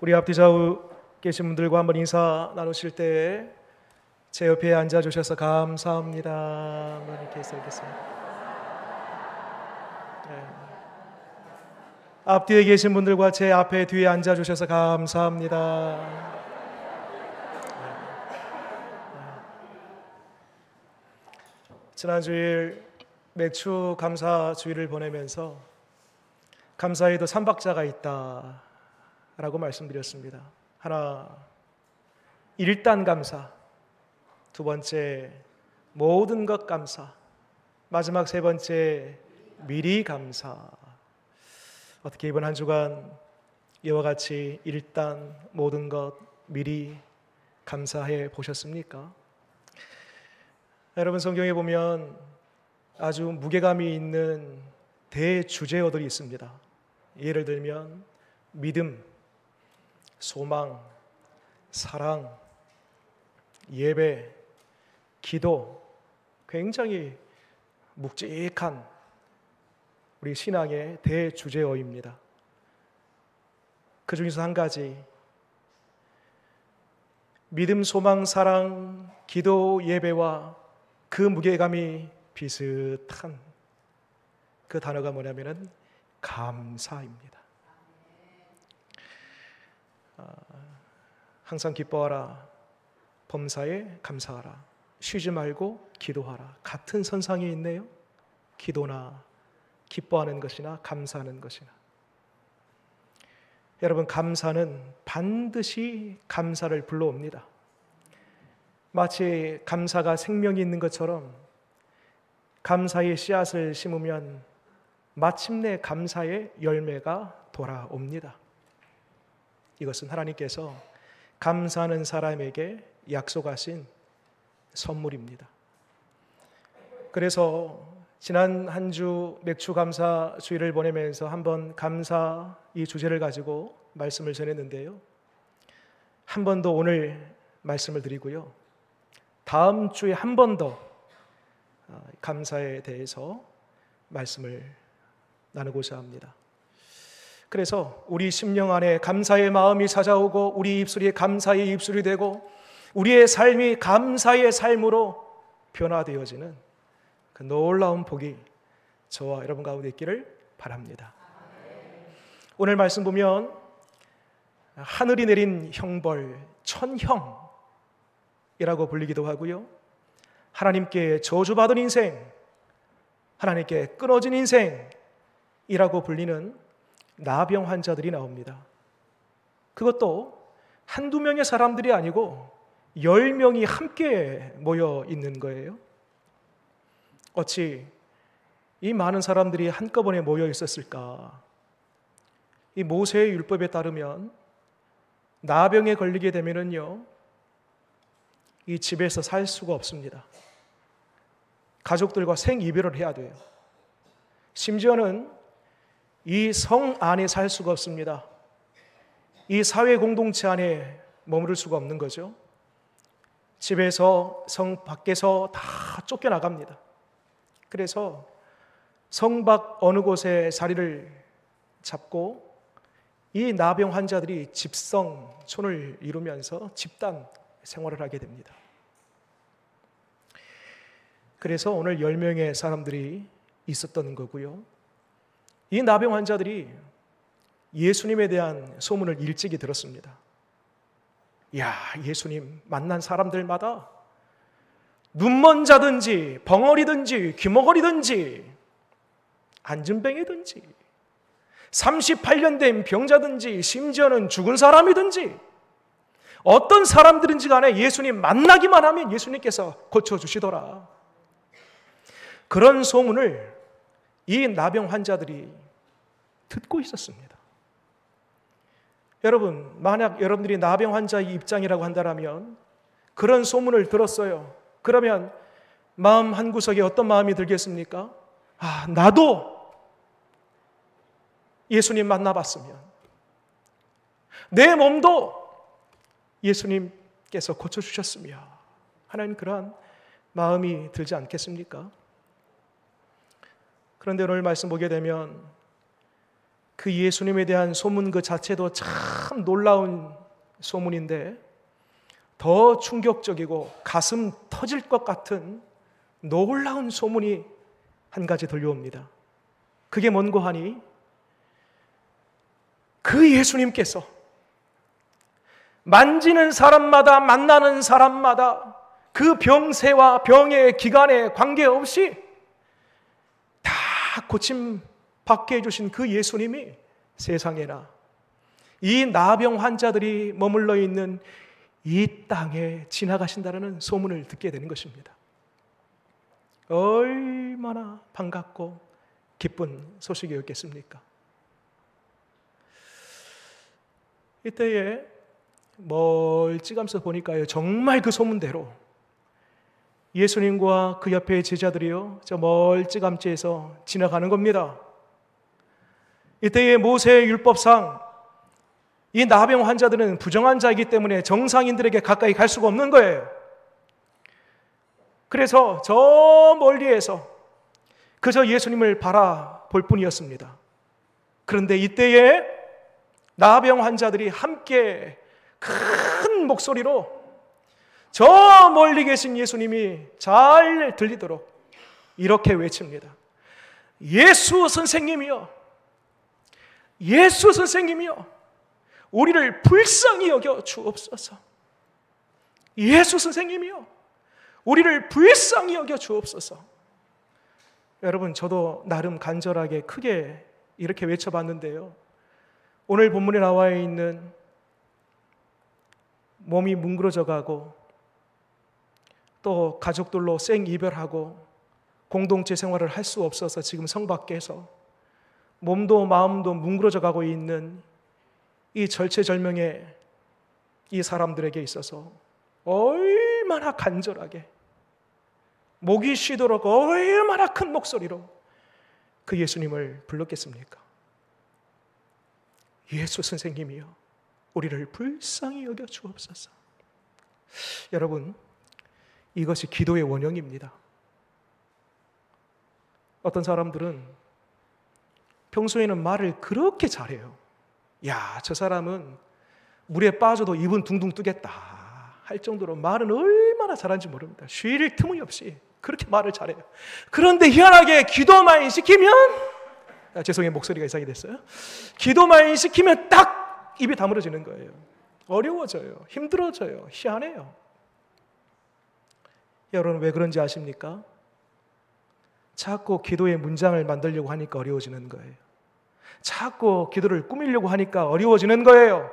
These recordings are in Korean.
우리 앞뒤 좌우 계신 분들과 한번 인사 나누실 때 제 옆에 앉아주셔서 감사합니다. 한번 이렇게 써있겠습니다. 네. 앞뒤에 계신 분들과 제 앞에 뒤에 앉아주셔서 감사합니다. 지난 주일 맥주 감사 주일을 보내면서 감사에도 3박자가 있다라고 말씀드렸습니다. 하나, 일단 감사. 두 번째, 모든 것 감사. 마지막 세 번째, 미리 감사. 어떻게 이번 한 주간 이와 같이 일단 모든 것 미리 감사해 보셨습니까? 여러분, 성경에 보면 아주 무게감이 있는 대주제어들이 있습니다. 예를 들면 믿음, 소망, 사랑, 예배, 기도, 굉장히 묵직한 우리 신앙의 대주제어입니다. 그 중에서 한 가지, 믿음, 소망, 사랑, 기도, 예배와 그 무게감이 비슷한 그 단어가 뭐냐면은 감사입니다. 항상 기뻐하라, 범사에 감사하라, 쉬지 말고 기도하라. 같은 선상에 있네요. 기도나 기뻐하는 것이나 감사하는 것이나. 여러분, 감사는 반드시 감사를 불러옵니다. 마치 감사가 생명이 있는 것처럼 감사의 씨앗을 심으면 마침내 감사의 열매가 돌아옵니다. 이것은 하나님께서 감사하는 사람에게 약속하신 선물입니다. 그래서 지난 한 주 맥주 감사 주일을 보내면서 한번 감사 이 주제를 가지고 말씀을 전했는데요. 한 번 더 오늘 말씀을 드리고요. 다음 주에 한 번 더 감사에 대해서 말씀을 나누고자 합니다. 그래서 우리 심령 안에 감사의 마음이 찾아오고 우리 입술이 감사의 입술이 되고 우리의 삶이 감사의 삶으로 변화되어지는 그 놀라운 복이 저와 여러분 가운데 있기를 바랍니다. 오늘 말씀 보면 하늘이 내린 형벌, 천형이라고 불리기도 하고요. 하나님께 저주받은 인생, 하나님께 끊어진 인생이라고 불리는 나병 환자들이 나옵니다. 그것도 한두 명의 사람들이 아니고 10명이 함께 모여 있는 거예요. 어찌 이 많은 사람들이 한꺼번에 모여 있었을까? 이 모세의 율법에 따르면 나병에 걸리게 되면은요, 이 집에서 살 수가 없습니다. 가족들과 생이별을 해야 돼요. 심지어는 이 성 안에 살 수가 없습니다. 이 사회 공동체 안에 머무를 수가 없는 거죠. 집에서 성 밖에서 다 쫓겨나갑니다. 그래서 성 밖 어느 곳에 자리를 잡고 이 나병 환자들이 집성촌을 이루면서 집단 생활을 하게 됩니다. 그래서 오늘 10명의 사람들이 있었던 거고요. 이 나병 환자들이 예수님에 대한 소문을 일찍이 들었습니다. 야, 예수님 만난 사람들마다 눈먼 자든지 벙어리든지 귀머거리든지 안진뱅이든지 38년 된 병자든지 심지어는 죽은 사람이든지 어떤 사람들인지 간에 예수님 만나기만 하면 예수님께서 고쳐주시더라. 그런 소문을 이 나병 환자들이 듣고 있었습니다. 여러분, 만약 여러분들이 나병 환자의 입장이라고 한다면 그런 소문을 들었어요. 그러면 마음 한구석에 어떤 마음이 들겠습니까? 아, 나도 예수님 만나봤으면, 내 몸도 예수님께서 고쳐주셨으면 하는 그러한 마음이 들지 않겠습니까? 그런데 오늘 말씀 보게 되면 그 예수님에 대한 소문 그 자체도 참 놀라운 소문인데 더 충격적이고 가슴 터질 것 같은 놀라운 소문이 한 가지 들려옵니다. 그게 뭔고 하니 그 예수님께서 만지는 사람마다 만나는 사람마다 그 병세와 병의 기간에 관계없이 다 고침 받게 해주신 그 예수님이 세상에나 이 나병 환자들이 머물러 있는 이 땅에 지나가신다는 소문을 듣게 되는 것입니다. 얼마나 반갑고 기쁜 소식이었겠습니까? 이때에 멀찌감치 보니까요, 정말 그 소문대로 예수님과 그 옆에 제자들이요, 저 멀찌감치에서 지나가는 겁니다. 이때에 모세의 율법상 이 나병 환자들은 부정한 자이기 때문에 정상인들에게 가까이 갈 수가 없는 거예요. 그래서 저 멀리에서 그저 예수님을 바라볼 뿐이었습니다. 그런데 이때에 나병 환자들이 함께 큰 목소리로 저 멀리 계신 예수님이 잘 들리도록 이렇게 외칩니다. 예수 선생님이여, 예수 선생님이여, 우리를 불쌍히 여겨 주옵소서. 예수 선생님이여, 우리를 불쌍히 여겨 주옵소서. 여러분, 저도 나름 간절하게 크게 이렇게 외쳐봤는데요, 오늘 본문에 나와 있는 몸이 뭉그러져 가고 또 가족들로 생이별하고 공동체 생활을 할 수 없어서 지금 성 밖에서 몸도 마음도 뭉그러져 가고 있는 이 절체절명의 이 사람들에게 있어서 얼마나 간절하게 목이 쉬도록 얼마나 큰 목소리로 그 예수님을 불렀겠습니까? 예수 선생님이여, 우리를 불쌍히 여겨 주옵소서. 여러분, 이것이 기도의 원형입니다. 어떤 사람들은 평소에는 말을 그렇게 잘해요. 야, 저 사람은 물에 빠져도 입은 둥둥 뜨겠다 할 정도로 말은 얼마나 잘하는지 모릅니다. 쉴 틈이 없이 그렇게 말을 잘해요. 그런데 희한하게 기도만 시키면, 죄송해요, 목소리가 이상이 됐어요. 기도만 시키면 딱 입이 다물어지는 거예요. 어려워져요. 힘들어져요. 희한해요. 여러분, 왜 그런지 아십니까? 자꾸 기도의 문장을 만들려고 하니까 어려워지는 거예요. 자꾸 기도를 꾸미려고 하니까 어려워지는 거예요.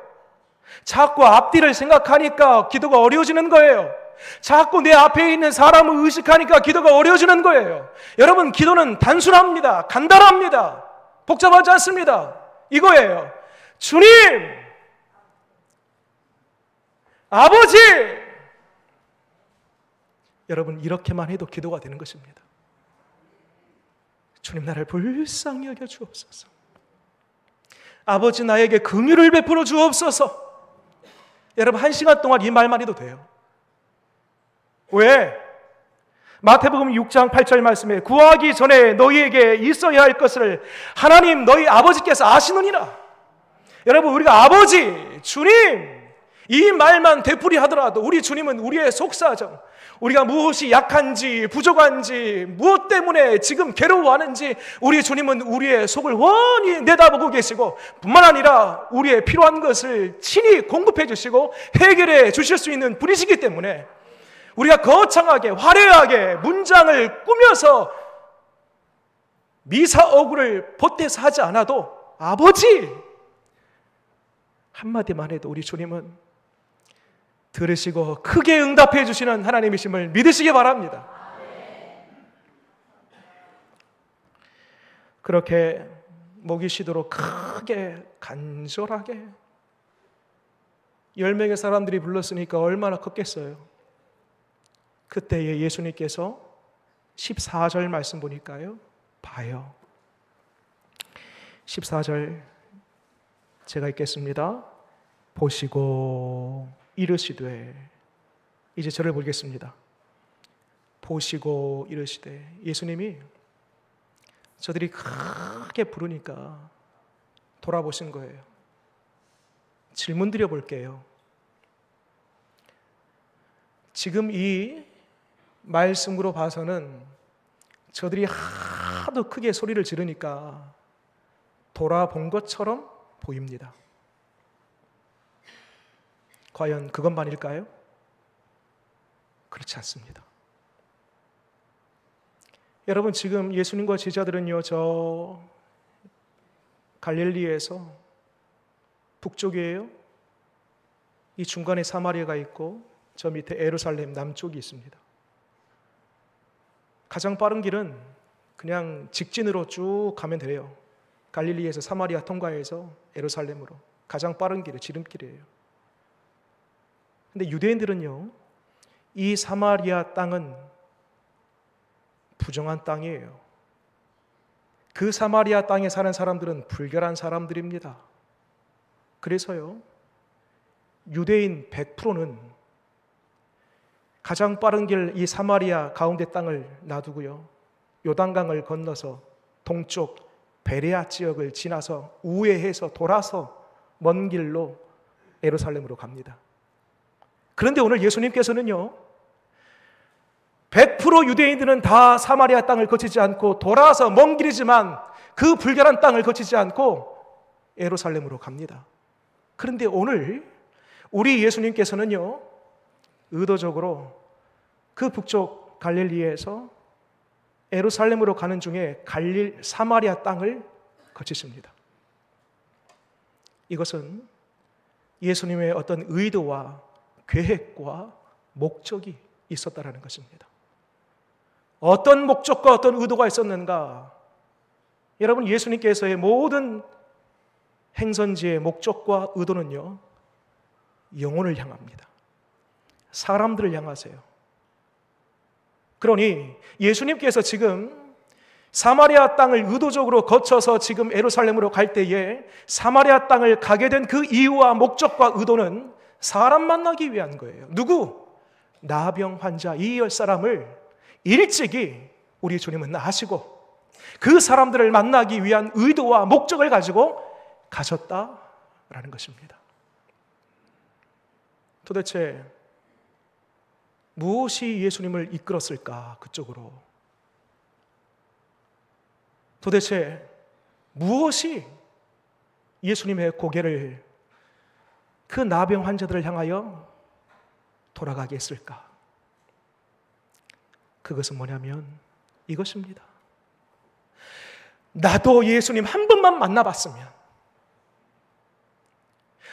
자꾸 앞뒤를 생각하니까 기도가 어려워지는 거예요. 자꾸 내 앞에 있는 사람을 의식하니까 기도가 어려워지는 거예요. 여러분, 기도는 단순합니다. 간단합니다. 복잡하지 않습니다. 이거예요. 주님, 아버지, 여러분, 이렇게만 해도 기도가 되는 것입니다. 주님, 나를 불쌍히 여겨 주옵소서. 아버지, 나에게 긍휼을 베풀어 주옵소서. 여러분, 1시간 동안 이 말만 해도 돼요. 왜? 마태복음 6장 8절 말씀에 구하기 전에 너희에게 있어야 할 것을 하나님 너희 아버지께서 아시느니라. 여러분, 우리가 아버지, 주님, 이 말만 되풀이 하더라도 우리 주님은 우리의 속사정, 우리가 무엇이 약한지 부족한지 무엇 때문에 지금 괴로워하는지 우리 주님은 우리의 속을 훤히 내다보고 계시고, 뿐만 아니라 우리의 필요한 것을 친히 공급해 주시고 해결해 주실 수 있는 분이시기 때문에 우리가 거창하게 화려하게 문장을 꾸며서 미사어구를 보태서 하지 않아도 아버지 한마디만 해도 우리 주님은 들으시고 크게 응답해 주시는 하나님이심을 믿으시기 바랍니다. 그렇게 목이 쉬도록 크게 간절하게 10명의 사람들이 불렀으니까 얼마나 컸겠어요. 그때에 예수님께서 14절 말씀 보니까요, 봐요. 14절 제가 읽겠습니다. 보시고 이르시되, 이제 저를 보겠습니다. 보시고 이르시되, 예수님이 저들이 크게 부르니까 돌아보신 거예요. 질문 드려볼게요. 지금 이 말씀으로 봐서는 저들이 하도 크게 소리를 지르니까 돌아본 것처럼 보입니다. 과연 그것만일까요? 그렇지 않습니다. 여러분, 지금 예수님과 제자들은요, 저 갈릴리에서 북쪽이에요. 이 중간에 사마리아가 있고 저 밑에 예루살렘 남쪽이 있습니다. 가장 빠른 길은 그냥 직진으로 쭉 가면 돼요. 갈릴리에서 사마리아 통과해서 예루살렘으로 가장 빠른 길은 지름길이에요. 근데 유대인들은요, 이 사마리아 땅은 부정한 땅이에요. 그 사마리아 땅에 사는 사람들은 불결한 사람들입니다. 그래서요, 유대인 100%는 가장 빠른 길 이 사마리아 가운데 땅을 놔두고요, 요단강을 건너서 동쪽 베레아 지역을 지나서 우회해서 돌아서 먼 길로 예루살렘으로 갑니다. 그런데 오늘 예수님께서는요, 100% 유대인들은 다 사마리아 땅을 거치지 않고 돌아서 먼 길이지만 그 불결한 땅을 거치지 않고 예루살렘으로 갑니다. 그런데 오늘 우리 예수님께서는요, 의도적으로 그 북쪽 갈릴리에서 예루살렘으로 가는 중에 사마리아 땅을 거치십니다. 이것은 예수님의 어떤 의도와 계획과 목적이 있었다라는 것입니다. 어떤 목적과 어떤 의도가 있었는가? 여러분, 예수님께서의 모든 행선지의 목적과 의도는요, 영혼을 향합니다. 사람들을 향하세요. 그러니 예수님께서 지금 사마리아 땅을 의도적으로 거쳐서 지금 예루살렘으로 갈 때에 사마리아 땅을 가게 된 그 이유와 목적과 의도는 사람 만나기 위한 거예요. 누구? 나병 환자 이 10사람을 일찍이 우리 주님은 아시고 그 사람들을 만나기 위한 의도와 목적을 가지고 가셨다라는 것입니다. 도대체 무엇이 예수님을 이끌었을까? 그쪽으로. 도대체 무엇이 예수님의 고개를 그 나병 환자들을 향하여 돌아가게 했을까? 그것은 뭐냐면 이것입니다. 나도 예수님 한 번만 만나봤으면,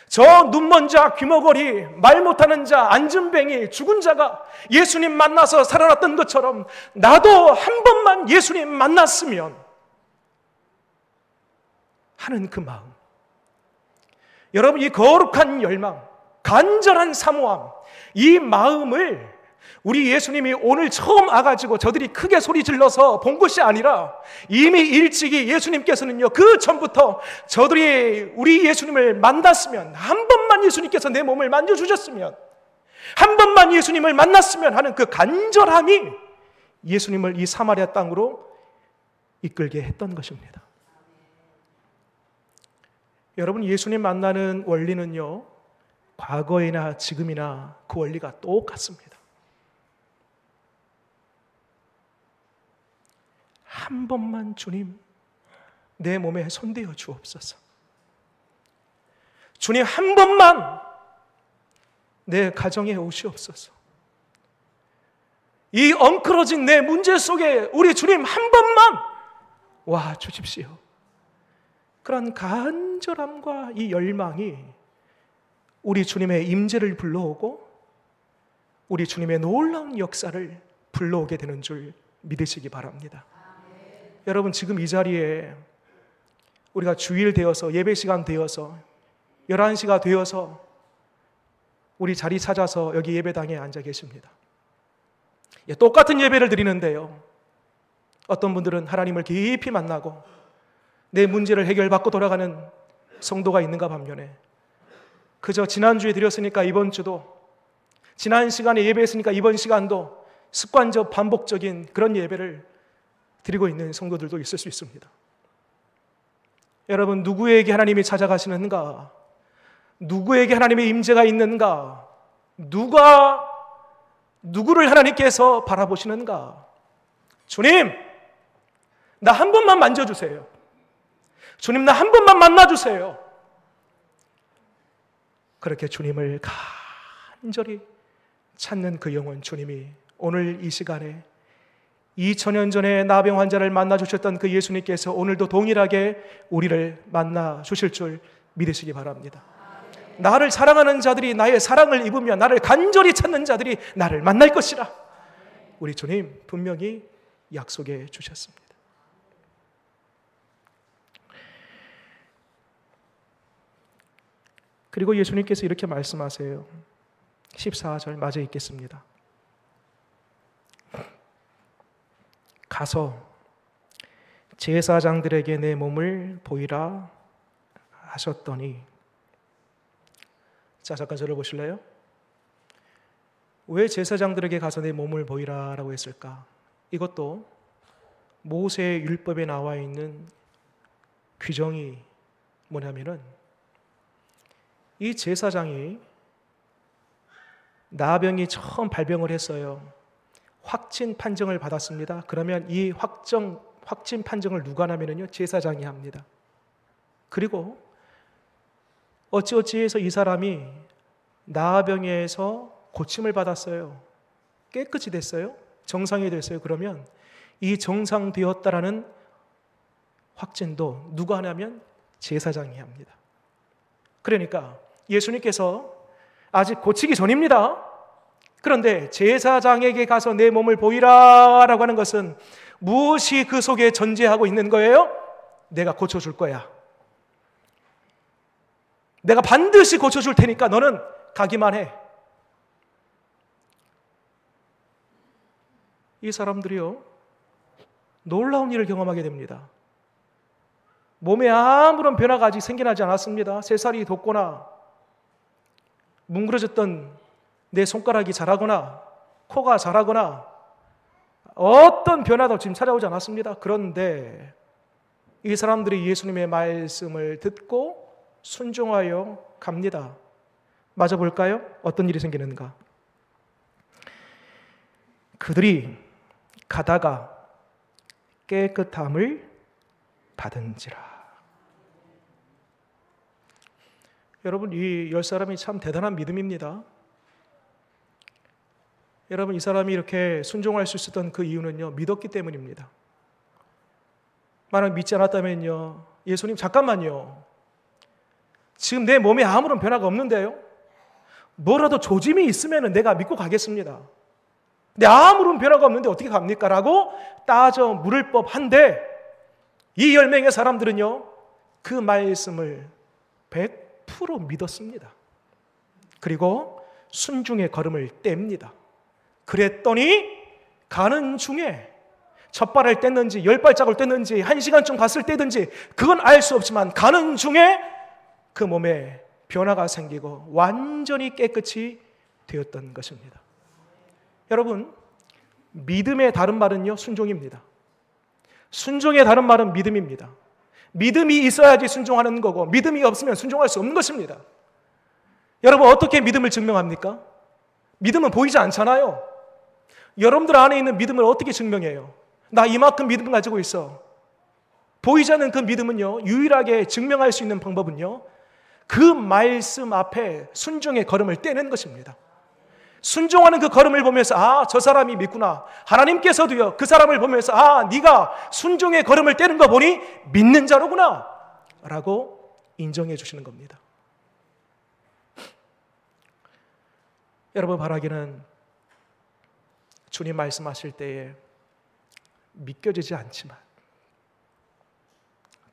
저 눈먼 자, 귀머거리, 말 못하는 자, 안진뱅이, 죽은 자가 예수님 만나서 살아났던 것처럼 나도 한 번만 예수님 만났으면 하는 그 마음. 여러분, 이 거룩한 열망, 간절한 사모함, 이 마음을 우리 예수님이 오늘 처음 와가지고 저들이 크게 소리 질러서 본 것이 아니라 이미 일찍이 예수님께서는요, 그 전부터 저들이 우리 예수님을 만났으면, 한 번만 예수님께서 내 몸을 만져주셨으면, 한 번만 예수님을 만났으면 하는 그 간절함이 예수님을 이 사마리아 땅으로 이끌게 했던 것입니다. 여러분, 예수님 만나는 원리는요, 과거이나 지금이나 그 원리가 똑같습니다. 한 번만 주님 내 몸에 손대어 주옵소서. 주님 한 번만 내 가정에 오시옵소서. 이 엉클어진 내 문제 속에 우리 주님 한 번만 와 주십시오. 그런 간절함과 이 열망이 우리 주님의 임재를 불러오고 우리 주님의 놀라운 역사를 불러오게 되는 줄 믿으시기 바랍니다. 여러분, 지금 이 자리에 우리가 주일 되어서, 예배 시간 되어서, 11시가 되어서 우리 자리 찾아서 여기 예배당에 앉아 계십니다. 똑같은 예배를 드리는데요, 어떤 분들은 하나님을 깊이 만나고 내 문제를 해결받고 돌아가는 성도가 있는가 반면에, 그저 지난주에 드렸으니까 이번 주도, 지난 시간에 예배했으니까 이번 시간도 습관적 반복적인 그런 예배를 드리고 있는 성도들도 있을 수 있습니다. 여러분, 누구에게 하나님이 찾아가시는가? 누구에게 하나님의 임재가 있는가? 누구를 하나님께서 바라보시는가? 주님, 나 한 번만 만져주세요. 주님, 나 한 번만 만나주세요. 그렇게 주님을 간절히 찾는 그 영혼, 주님이 오늘 이 시간에 2000년 전에 나병 환자를 만나 주셨던 그 예수님께서 오늘도 동일하게 우리를 만나 주실 줄 믿으시기 바랍니다. 나를 사랑하는 자들이 나의 사랑을 입으며 나를 간절히 찾는 자들이 나를 만날 것이라. 우리 주님 분명히 약속해 주셨습니다. 그리고 예수님께서 이렇게 말씀하세요. 14절 마저 읽겠습니다. 가서 제사장들에게 내 몸을 보이라 하셨더니, 자, 잠깐 저를 보실래요? 왜 제사장들에게 가서 내 몸을 보이라 라고 했을까? 이것도 모세의 율법에 나와 있는 규정이 뭐냐면은, 이 제사장이 나병이 처음 발병을 했어요. 확진 판정을 받았습니다. 그러면 이 확진 판정을 누가 하냐면요, 제사장이 합니다. 그리고 어찌어찌해서 이 사람이 나병에서 고침을 받았어요. 깨끗이 됐어요. 정상이 됐어요. 그러면 이 정상되었다라는 확진도 누가 하냐면 제사장이 합니다. 그러니까 예수님께서 아직 고치기 전입니다. 그런데 제사장에게 가서 내 몸을 보이라 라고 하는 것은 무엇이 그 속에 전제하고 있는 거예요? 내가 고쳐줄 거야. 내가 반드시 고쳐줄 테니까 너는 가기만 해. 이 사람들이요, 놀라운 일을 경험하게 됩니다. 몸에 아무런 변화가 아직 생겨나지 않았습니다. 새살이 돋거나 뭉그러졌던 내 손가락이 자라거나 코가 자라거나 어떤 변화도 지금 찾아오지 않았습니다. 그런데 이 사람들이 예수님의 말씀을 듣고 순종하여 갑니다. 마저 볼까요? 어떤 일이 생기는가? 그들이 가다가 깨끗함을 받은지라. 여러분, 이 10사람이 참 대단한 믿음입니다. 여러분, 이 사람이 이렇게 순종할 수 있었던 그 이유는요, 믿었기 때문입니다. 만약 믿지 않았다면요, 예수님 잠깐만요, 지금 내 몸에 아무런 변화가 없는데요, 뭐라도 조짐이 있으면 내가 믿고 가겠습니다. 근데 아무런 변화가 없는데 어떻게 갑니까? 라고 따져 물을 법한데, 이 10명의 사람들은요, 그 말씀을 100% 믿었습니다. 그리고 순종의 걸음을 뗍니다. 그랬더니 가는 중에 첫 발을 뗐는지 10발짝을 뗐는지 1시간쯤 갔을 때든지 그건 알 수 없지만 가는 중에 그 몸에 변화가 생기고 완전히 깨끗이 되었던 것입니다. 여러분, 믿음의 다른 말은요, 순종입니다. 순종의 다른 말은 믿음입니다. 믿음이 있어야지 순종하는 거고 믿음이 없으면 순종할 수 없는 것입니다. 여러분, 어떻게 믿음을 증명합니까? 믿음은 보이지 않잖아요. 여러분들 안에 있는 믿음을 어떻게 증명해요? 나 이만큼 믿음 가지고 있어. 보이지 않는 그 믿음은요, 유일하게 증명할 수 있는 방법은요, 그 말씀 앞에 순종의 걸음을 떼는 것입니다. 순종하는 그 걸음을 보면서, 아, 저 사람이 믿구나. 하나님께서도요, 그 사람을 보면서, 아, 네가 순종의 걸음을 떼는 거 보니 믿는 자로구나 라고 인정해 주시는 겁니다. 여러분, 바라기는 주님 말씀하실 때에 믿겨지지 않지만,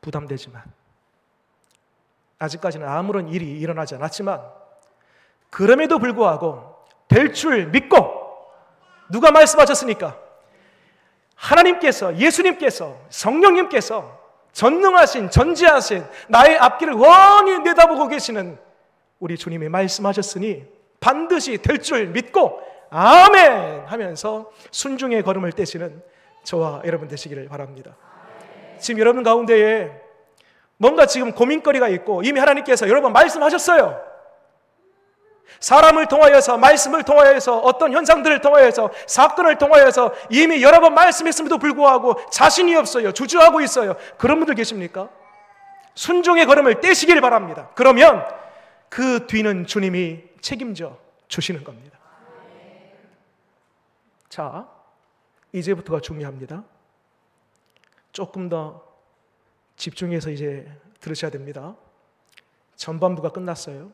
부담되지만, 아직까지는 아무런 일이 일어나지 않았지만, 그럼에도 불구하고 될 줄 믿고, 누가 말씀하셨습니까? 하나님께서, 예수님께서, 성령님께서, 전능하신, 전지하신 나의 앞길을 훤히 내다보고 계시는 우리 주님이 말씀하셨으니 반드시 될 줄 믿고 아멘 하면서 순종의 걸음을 떼시는 저와 여러분 되시기를 바랍니다. 지금 여러분 가운데에 뭔가 지금 고민거리가 있고 이미 하나님께서 여러 번 말씀하셨어요. 사람을 통하여서, 말씀을 통하여서, 어떤 현상들을 통하여서, 사건을 통하여서 이미 여러 번 말씀했음에도 불구하고 자신이 없어요. 주저하고 있어요. 그런 분들 계십니까? 순종의 걸음을 떼시길 바랍니다. 그러면 그 뒤는 주님이 책임져 주시는 겁니다. 자, 이제부터가 중요합니다. 조금 더 집중해서 이제 들으셔야 됩니다. 전반부가 끝났어요.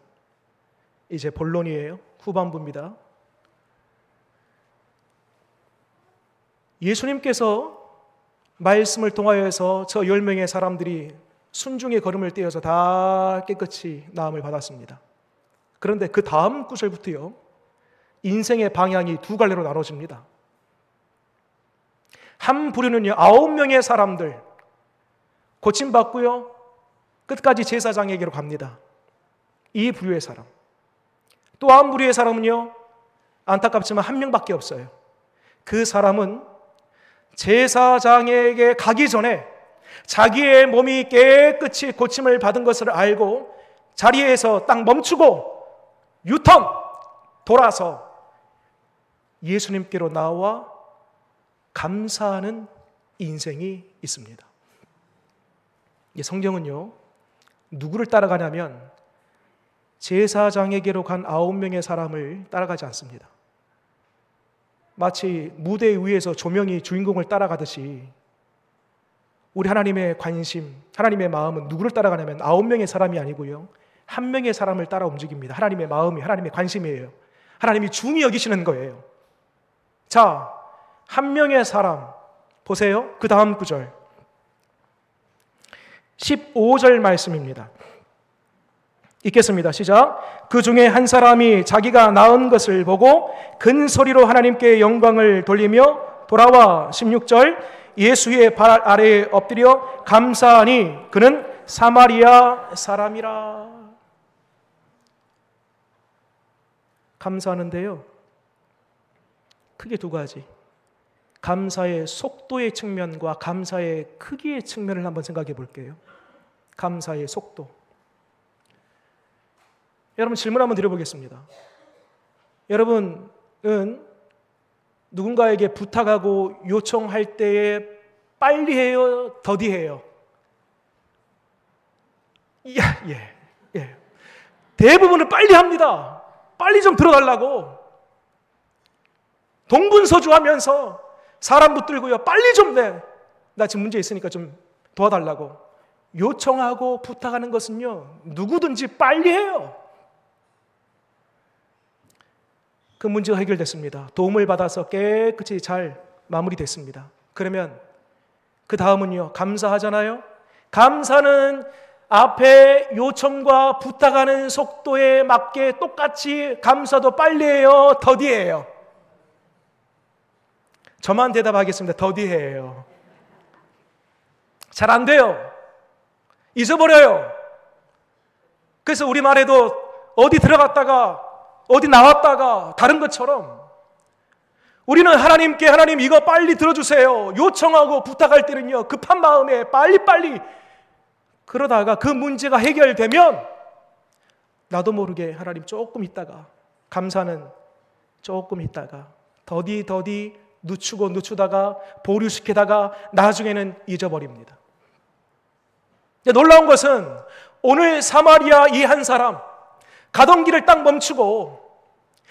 이제 본론이에요. 후반부입니다. 예수님께서 말씀을 통하여서 저 10명의 사람들이 순종의 걸음을 떼어서 다 깨끗이 나음을 받았습니다. 그런데 그 다음 구절부터요, 인생의 방향이 두 갈래로 나눠집니다. 한 부류는요, 9명의 사람들 고침받고요, 끝까지 제사장에게로 갑니다. 이 부류의 사람. 또 한 부류의 사람은요, 안타깝지만 한 명밖에 없어요. 그 사람은 제사장에게 가기 전에 자기의 몸이 깨끗이 고침을 받은 것을 알고 자리에서 딱 멈추고 유턴 돌아서 예수님께로 나와 감사하는 인생이 있습니다. 성경은요, 누구를 따라가냐면 제사장에게로 간 9명의 사람을 따라가지 않습니다. 마치 무대 위에서 조명이 주인공을 따라가듯이 우리 하나님의 관심, 하나님의 마음은 누구를 따라가냐면 9명의 사람이 아니고요, 한 명의 사람을 따라 움직입니다. 하나님의 마음이, 하나님의 관심이에요. 하나님이 중히 여기시는 거예요. 자, 한 명의 사람 보세요. 그 다음 구절 15절 말씀입니다. 읽겠습니다. 시작. 그 중에 한 사람이 자기가 낳은 것을 보고 큰 소리로 하나님께 영광을 돌리며 돌아와 16절 예수의 발 아래에 엎드려 감사하니 그는 사마리아 사람이라. 감사하는데요, 크게 두 가지. 감사의 속도의 측면과 감사의 크기의 측면을 한번 생각해 볼게요. 감사의 속도. 여러분, 질문 한번 드려보겠습니다. 여러분은 누군가에게 부탁하고 요청할 때에 빨리 해요? 더디 해요? 예. 대부분은 빨리 합니다. 빨리 좀 들어달라고. 동분서주하면서 사람 붙들고요, 빨리 좀 나 지금 문제 있으니까 좀 도와달라고. 요청하고 부탁하는 것은요, 누구든지 빨리 해요. 그 문제가 해결됐습니다. 도움을 받아서 깨끗이 잘 마무리됐습니다. 그러면 그 다음은요, 감사하잖아요. 감사는 앞에 요청과 부탁하는 속도에 맞게 똑같이 감사도 빨리 해요? 더디해요? 저만 대답하겠습니다. 더디해요. 잘 안 돼요. 잊어버려요. 그래서 우리말에도 어디 들어갔다가 어디 나왔다가 다른 것처럼 우리는 하나님께 하나님 이거 빨리 들어주세요 요청하고 부탁할 때는요, 급한 마음에 빨리빨리 그러다가 그 문제가 해결되면 나도 모르게 하나님 조금 있다가, 감사는 조금 있다가 더디 늦추다가 보류시키다가 나중에는 잊어버립니다. 놀라운 것은 오늘 사마리아 이 한 사람 가던 길을 딱 멈추고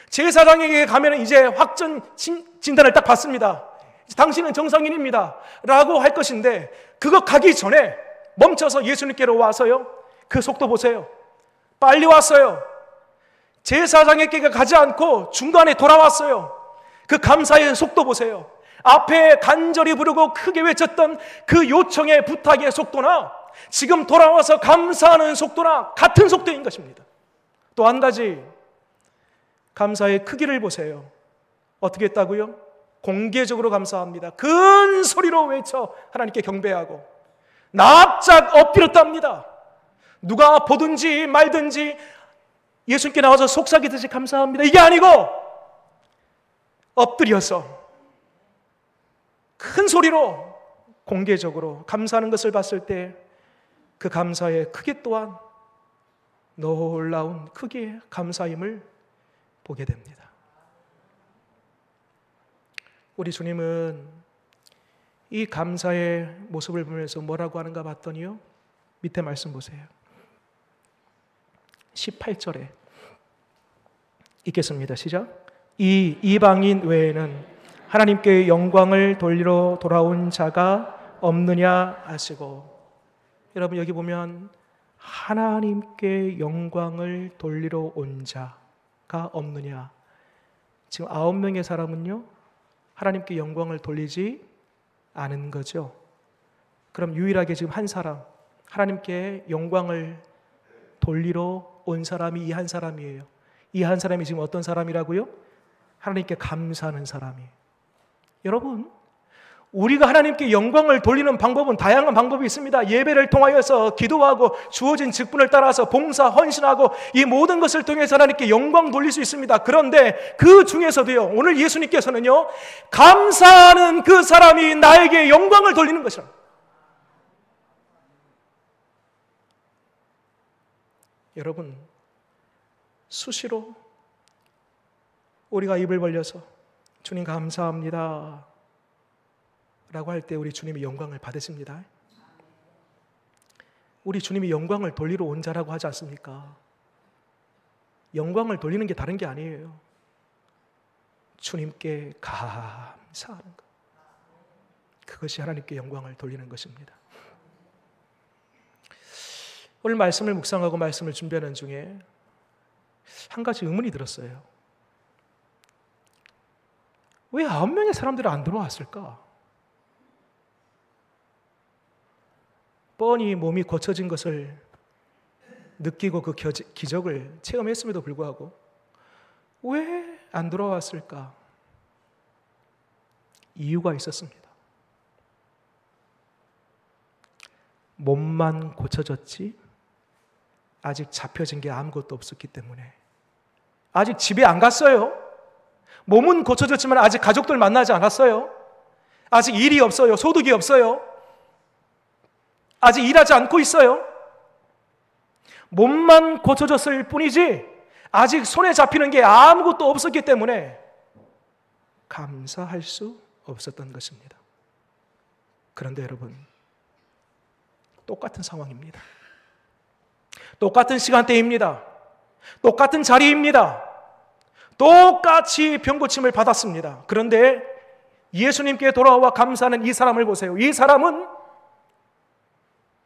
제사장에게 가면 이제 확정 진단을 딱 받습니다. 당신은 정상인입니다 라고 할 것인데, 그거 가기 전에 멈춰서 예수님께로 와서요, 그 속도 보세요. 빨리 왔어요. 제사장에게 가지 않고 중간에 돌아왔어요. 그 감사의 속도 보세요. 앞에 간절히 부르고 크게 외쳤던 그 요청의 부탁의 속도나 지금 돌아와서 감사하는 속도나 같은 속도인 것입니다. 또 한 가지, 감사의 크기를 보세요. 어떻게 했다고요? 공개적으로 감사합니다. 큰 소리로 외쳐 하나님께 경배하고 납작 엎드렸답니다. 누가 보든지 말든지 예수님께 나와서 속삭이듯이 감사합니다, 이게 아니고 엎드려서 큰 소리로 공개적으로 감사하는 것을 봤을 때 그 감사의 크기 또한 놀라운 크기의 감사임을 보게 됩니다. 우리 주님은 이 감사의 모습을 보면서 뭐라고 하는가 봤더니요, 밑에 말씀 보세요. 18절에 읽겠습니다. 시작. 이 이방인 외에는 하나님께 영광을 돌리러 돌아온 자가 없느냐 하시고, 여러분 여기 보면 하나님께 영광을 돌리러 온 자가 없느냐. 지금 9명의 사람은요, 하나님께 영광을 돌리지 않은 거죠. 그럼 유일하게 지금 한 사람, 하나님께 영광을 돌리러 온 사람이 이 한 사람이에요. 이 한 사람이 지금 어떤 사람이라고요? 하나님께 감사하는 사람이에요. 여러분, 우리가 하나님께 영광을 돌리는 방법은 다양한 방법이 있습니다. 예배를 통하여서 기도하고 주어진 직분을 따라서 봉사, 헌신하고 이 모든 것을 통해서 하나님께 영광 돌릴 수 있습니다. 그런데 그 중에서도요, 오늘 예수님께서는요, 감사하는 그 사람이 나에게 영광을 돌리는 것이라. 여러분, 수시로 우리가 입을 벌려서 주님 감사합니다 라고 할 때 우리 주님이 영광을 받으십니다. 우리 주님이 영광을 돌리러 온 자라고 하지 않습니까? 영광을 돌리는 게 다른 게 아니에요. 주님께 감사하는 것, 그것이 하나님께 영광을 돌리는 것입니다. 오늘 말씀을 묵상하고 말씀을 준비하는 중에 한 가지 의문이 들었어요. 왜 9명의 사람들이 안 들어왔을까? 뻔히 몸이 고쳐진 것을 느끼고 그 기적을 체험했음에도 불구하고 왜 안 돌아왔을까? 이유가 있었습니다. 몸만 고쳐졌지 아직 잡혀진 게 아무것도 없었기 때문에. 아직 집에 안 갔어요. 몸은 고쳐졌지만 아직 가족들 만나지 않았어요. 아직 일이 없어요. 소득이 없어요. 아직 일하지 않고 있어요. 몸만 고쳐졌을 뿐이지 아직 손에 잡히는 게 아무것도 없었기 때문에 감사할 수 없었던 것입니다. 그런데 여러분, 똑같은 상황입니다. 똑같은 시간대입니다. 똑같은 자리입니다. 똑같이 병고침을 받았습니다. 그런데 예수님께 돌아와 감사하는 이 사람을 보세요. 이 사람은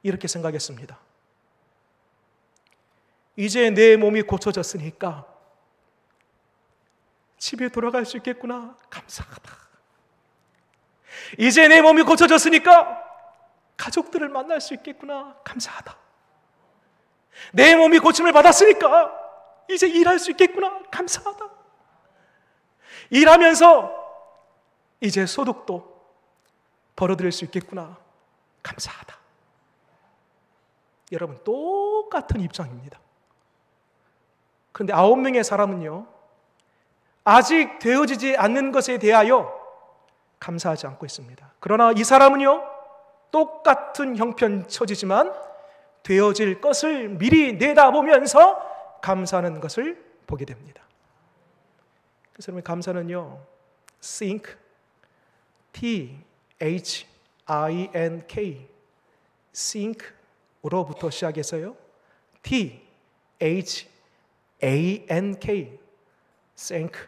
이렇게 생각했습니다. 이제 내 몸이 고쳐졌으니까 집에 돌아갈 수 있겠구나. 감사하다. 이제 내 몸이 고쳐졌으니까 가족들을 만날 수 있겠구나. 감사하다. 내 몸이 고침을 받았으니까 이제 일할 수 있겠구나. 감사하다. 일하면서 이제 소득도 벌어들일 수 있겠구나. 감사하다. 여러분, 똑같은 입장입니다. 그런데 9명의 사람은요, 아직 되어지지 않는 것에 대하여 감사하지 않고 있습니다. 그러나 이 사람은요, 똑같은 형편처지지만 되어질 것을 미리 내다보면서 감사하는 것을 보게 됩니다. 그래서 여러분, 감사는요, think, T-H-I-N-K, think 로부터 시작해서요, T-H-A-N-K, thank,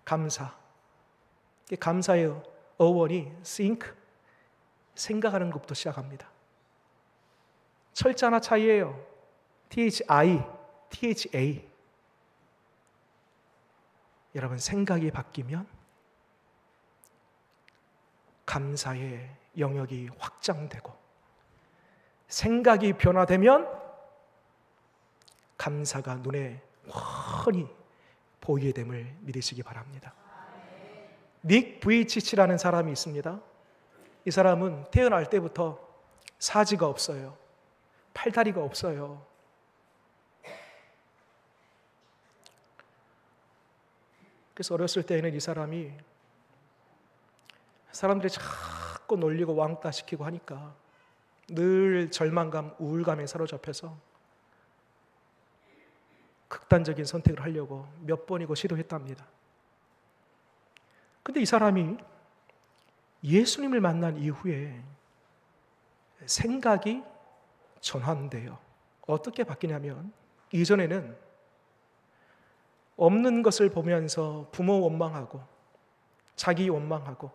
감사. 감사의 어원이 think, 생각하는 것부터 시작합니다. 철자 하나 차이예요. T-H-I, T-H-A. 여러분, 생각이 바뀌면 감사의 영역이 확장되고, 생각이 변화되면 감사가 눈에 훤히 보이게 됨을 믿으시기 바랍니다. 닉 부이치치라는 사람이 있습니다. 이 사람은 태어날 때부터 사지가 없어요. 팔다리가 없어요. 그래서 어렸을 때에는 이 사람이 사람들이 자꾸 놀리고 왕따시키고 하니까 늘 절망감, 우울감에 사로잡혀서 극단적인 선택을 하려고 몇 번이고 시도했답니다. 근데 이 사람이 예수님을 만난 이후에 생각이 전환돼요. 어떻게 바뀌냐면 이전에는 없는 것을 보면서 부모 원망하고 자기 원망하고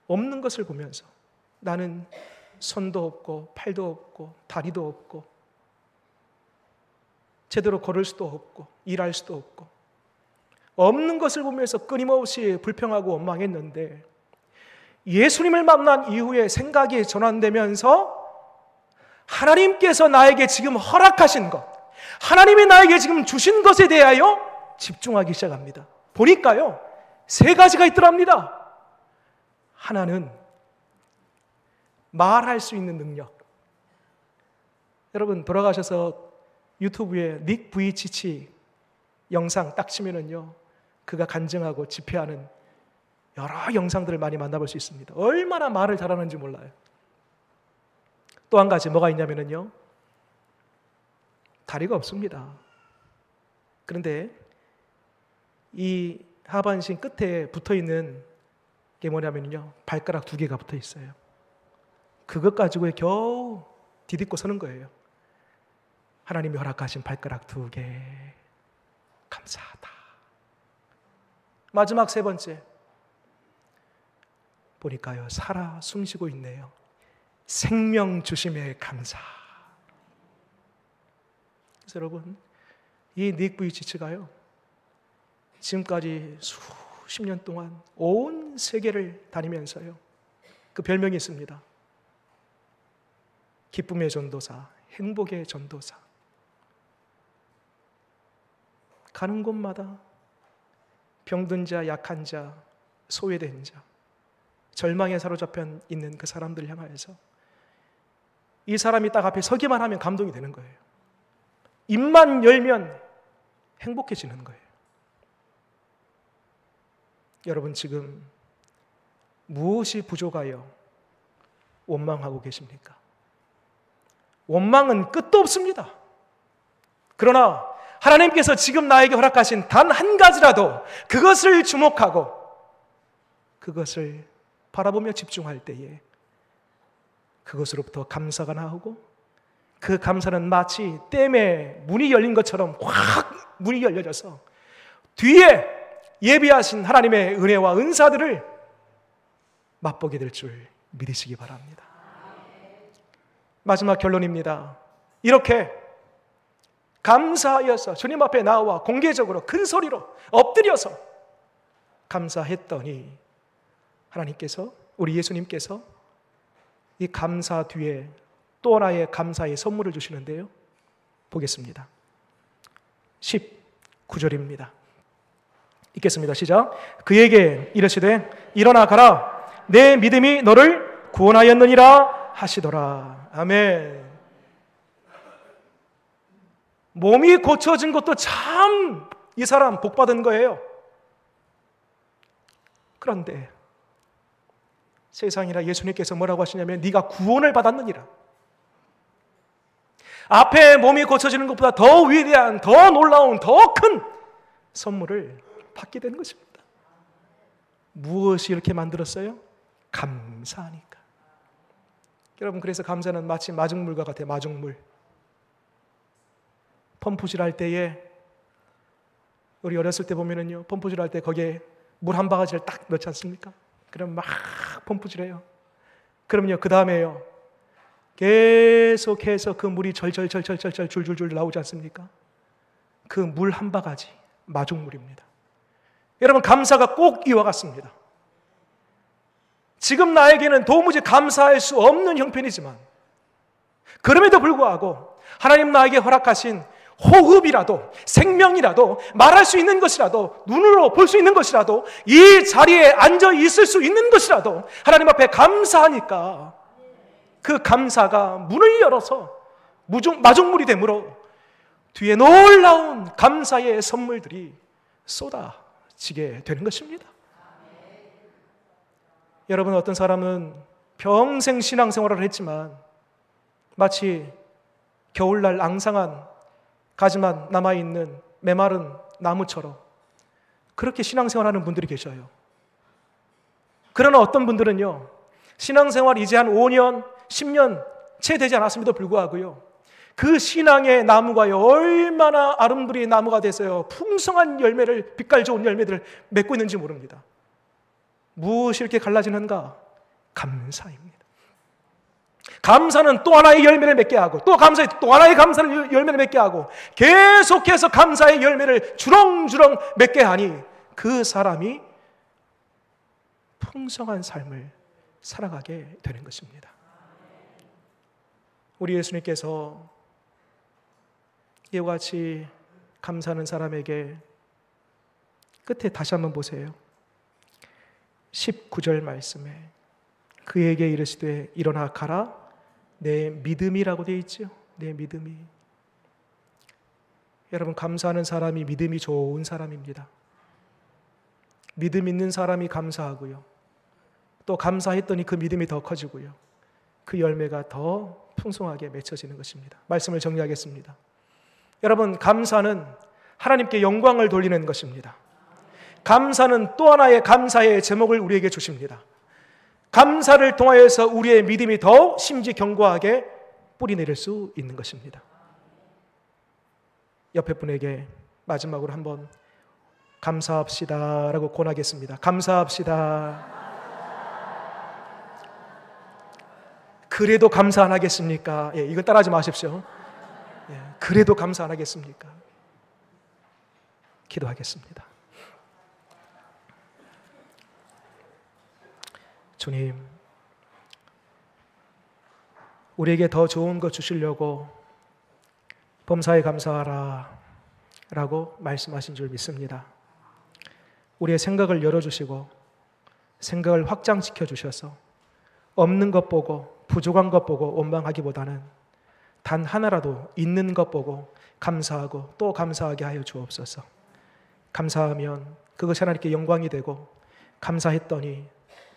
없는 것을 보면서 나는 손도 없고 팔도 없고 다리도 없고 제대로 걸을 수도 없고 일할 수도 없고 없는 것을 보면서 끊임없이 불평하고 원망했는데 예수님을 만난 이후에 생각이 전환되면서 하나님께서 나에게 지금 허락하신 것, 하나님이 나에게 지금 주신 것에 대하여 집중하기 시작합니다. 보니까요, 3가지가 있더랍니다. 하나는 말할 수 있는 능력. 여러분 돌아가셔서 유튜브에 닉 부이치치 영상 딱 치면은요, 그가 간증하고 집회하는 여러 영상들을 많이 만나볼 수 있습니다. 얼마나 말을 잘하는지 몰라요. 또 한 가지 뭐가 있냐면요, 다리가 없습니다. 그런데 이 하반신 끝에 붙어있는 게 뭐냐면요, 발가락 2개가 붙어 있어요. 그것 가지고 겨우 디딛고 서는 거예요. 하나님이 허락하신 발가락 2개 감사하다. 마지막 3번째 보니까요, 살아 숨쉬고 있네요. 생명 주심에 감사. 그래서 여러분, 이 닉 부이치치가요, 지금까지 수십 년 동안 온 세계를 다니면서요, 그 별명이 있습니다. 기쁨의 전도사, 행복의 전도사. 가는 곳마다 병든 자, 약한 자, 소외된 자, 절망에 사로잡혀 있는 그 사람들을 향하여서 이 사람이 딱 앞에 서기만 하면 감동이 되는 거예요. 입만 열면 행복해지는 거예요. 여러분 지금 무엇이 부족하여 원망하고 계십니까? 원망은 끝도 없습니다. 그러나 하나님께서 지금 나에게 허락하신 단 한 가지라도 그것을 주목하고 그것을 바라보며 집중할 때에 그것으로부터 감사가 나오고, 그 감사는 마치 댐에 문이 열린 것처럼 확 문이 열려져서 뒤에 예비하신 하나님의 은혜와 은사들을 맛보게 될 줄 믿으시기 바랍니다. 마지막 결론입니다. 이렇게 감사하여서 주님 앞에 나와 공개적으로 큰 소리로 엎드려서 감사했더니 하나님께서, 우리 예수님께서 이 감사 뒤에 또 하나의 감사의 선물을 주시는데요, 보겠습니다. 19절입니다. 읽겠습니다. 시작. 그에게 이르시되 일어나 가라, 내 믿음이 너를 구원하였느니라 하시더라. 아멘. 몸이 고쳐진 것도 참 이 사람 복 받은 거예요. 그런데 세상이라 예수님께서 뭐라고 하시냐면 네가 구원을 받았느니라. 앞에 몸이 고쳐지는 것보다 더 위대한, 더 놀라운, 더 큰 선물을 받게 되는 것입니다. 무엇이 이렇게 만들었어요? 감사하니까. 여러분, 그래서 감사는 마치 마중물과 같아요. 마중물. 펌프질 할 때에, 우리 어렸을 때 보면은요, 펌프질 할 때 거기에 물 한 바가지를 딱 넣지 않습니까? 그럼 막 펌프질해요. 그럼요, 그 다음에요, 계속해서 그 물이 절절절절절 줄줄줄 나오지 않습니까? 그 물 한 바가지 마중물입니다. 여러분, 감사가 꼭 이와 같습니다. 지금 나에게는 도무지 감사할 수 없는 형편이지만 그럼에도 불구하고 하나님 나에게 허락하신 호흡이라도, 생명이라도, 말할 수 있는 것이라도, 눈으로 볼 수 있는 것이라도, 이 자리에 앉아 있을 수 있는 것이라도 하나님 앞에 감사하니까 그 감사가 문을 열어서 마중물이 되므로 뒤에 놀라운 감사의 선물들이 쏟아지게 되는 것입니다. 여러분, 어떤 사람은 평생 신앙생활을 했지만 마치 겨울날 앙상한 가지만 남아있는 메마른 나무처럼 그렇게 신앙생활하는 분들이 계셔요. 그러나 어떤 분들은요, 신앙생활 이제 한 5년, 10년 채 되지 않았음에도 불구하고요, 그 신앙의 나무가요, 얼마나 아름드리 나무가 돼서요, 풍성한 열매를, 빛깔 좋은 열매들을 맺고 있는지 모릅니다. 무엇이 이렇게 갈라지는가? 감사입니다. 감사는 또 하나의 열매를 맺게 하고, 또 감사에 또 하나의 감사를 열매를 맺게 하고, 계속해서 감사의 열매를 주렁주렁 맺게 하니 그 사람이 풍성한 삶을 살아가게 되는 것입니다. 우리 예수님께서 이와 같이 감사하는 사람에게 끝에 다시 한번 보세요. 19절 말씀에 그에게 이르시되 일어나 가라 내 믿음이라고 되어 있죠. 내 믿음이. 여러분, 감사하는 사람이 믿음이 좋은 사람입니다. 믿음 있는 사람이 감사하고요, 또 감사했더니 그 믿음이 더 커지고요, 그 열매가 더 풍성하게 맺혀지는 것입니다. 말씀을 정리하겠습니다. 여러분, 감사는 하나님께 영광을 돌리는 것입니다. 감사는 또 하나의 감사의 제목을 우리에게 주십니다. 감사를 통하여서 우리의 믿음이 더 심지경고하게 뿌리내릴 수 있는 것입니다. 옆에 분에게 마지막으로 한번 감사합시다 라고 권하겠습니다. 감사합시다. 그래도 감사 안 하겠습니까? 예, 이거 따라하지 마십시오. 예, 그래도 감사 안 하겠습니까? 기도하겠습니다. 주님, 우리에게 더 좋은 것 주시려고 범사에 감사하라 라고 말씀하신 줄 믿습니다. 우리의 생각을 열어주시고 생각을 확장시켜 주셔서 없는 것 보고 부족한 것 보고 원망하기보다는 단 하나라도 있는 것 보고 감사하고 또 감사하게 하여 주옵소서. 감사하면 그것이 하나님께 영광이 되고, 감사했더니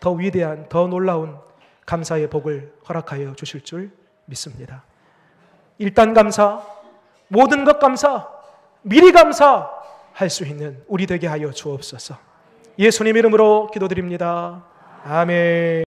더 위대한, 더 놀라운 감사의 복을 허락하여 주실 줄 믿습니다. 일단 감사, 모든 것 감사, 미리 감사할 수 있는 우리 되게 하여 주옵소서. 예수님 이름으로 기도드립니다. 아멘.